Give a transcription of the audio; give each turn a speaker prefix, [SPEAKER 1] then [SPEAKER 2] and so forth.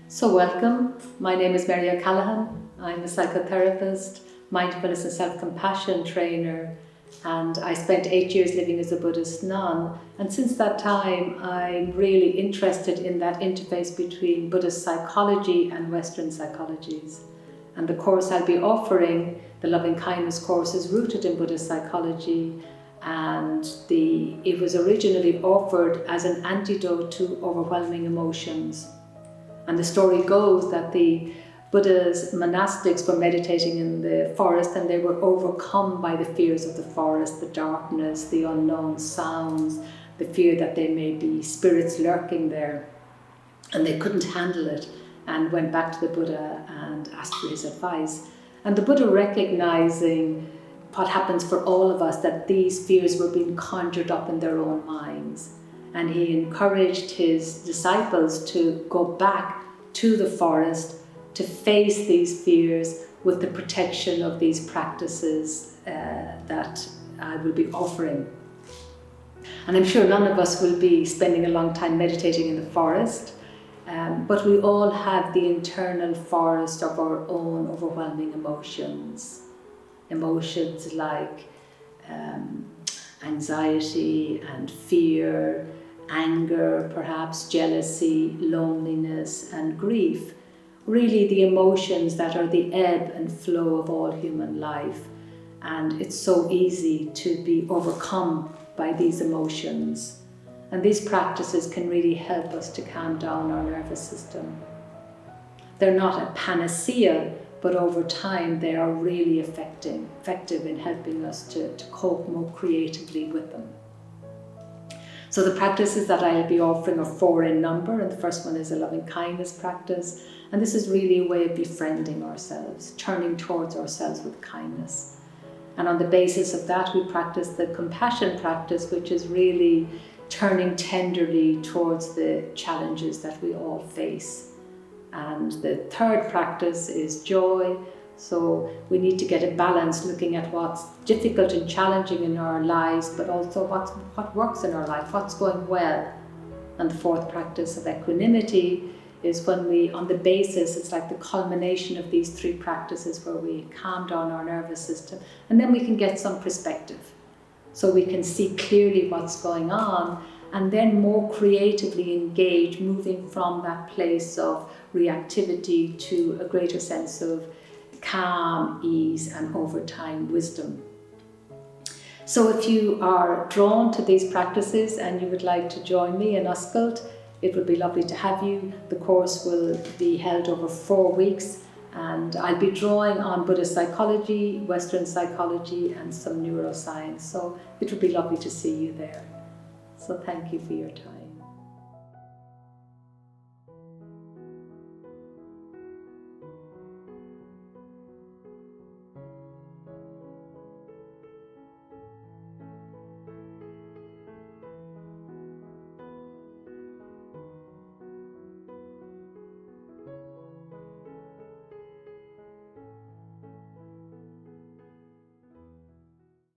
[SPEAKER 1] So welcome, my name is Mary O'Callaghan. I'm a psychotherapist, mindfulness and self-compassion trainer, and I spent 8 years living as a Buddhist nun. And since that time, I'm really interested in that interface between Buddhist psychology and Western psychologies. And the course I'll be offering, the Loving Kindness course, is rooted in Buddhist psychology, and it was originally offered as an antidote to overwhelming emotions. And the story goes that the Buddha's monastics were meditating in the forest and they were overcome by the fears of the forest, the darkness, the unknown sounds, the fear that there may be spirits lurking there. And they couldn't handle it and went back to the Buddha and asked for his advice. And the Buddha, recognizing what happens for all of us, that these fears were being conjured up in their own minds. And he encouraged his disciples to go back to the forest to face these fears with the protection of these practices that I will be offering. And I'm sure none of us will be spending a long time meditating in the forest, but we all have the internal forest of our own overwhelming emotions. Emotions like anxiety and fear, anger, perhaps jealousy, loneliness, and grief. Really the emotions that are the ebb and flow of all human life. And it's so easy to be overcome by these emotions. And these practices can really help us to calm down our nervous system. They're not a panacea, but over time they are really effective in helping us to cope more creatively with them. So the practices that I'll be offering are 4 in number, and the first one is a loving kindness practice. And this is really a way of befriending ourselves, turning towards ourselves with kindness. And on the basis of that, we practice the compassion practice, which is really turning tenderly towards the challenges that we all face. And the third practice is joy. So we need to get a balance, looking at what's difficult and challenging in our lives, but also what works in our life, what's going well. And the fourth practice of equanimity is when we, on the basis, it's like the culmination of these 3 practices where we calm down our nervous system, and then we can get some perspective. So we can see clearly what's going on, and then more creatively engage, moving from that place of reactivity to a greater sense of calm, ease, and over time wisdom. So if you are drawn to these practices and you would like to join me in Uskalt, it would be lovely to have you. The course will be held over 4 weeks, and I'll be drawing on Buddhist psychology, Western psychology, and some neuroscience. So it would be lovely to see you there. So thank you for your time.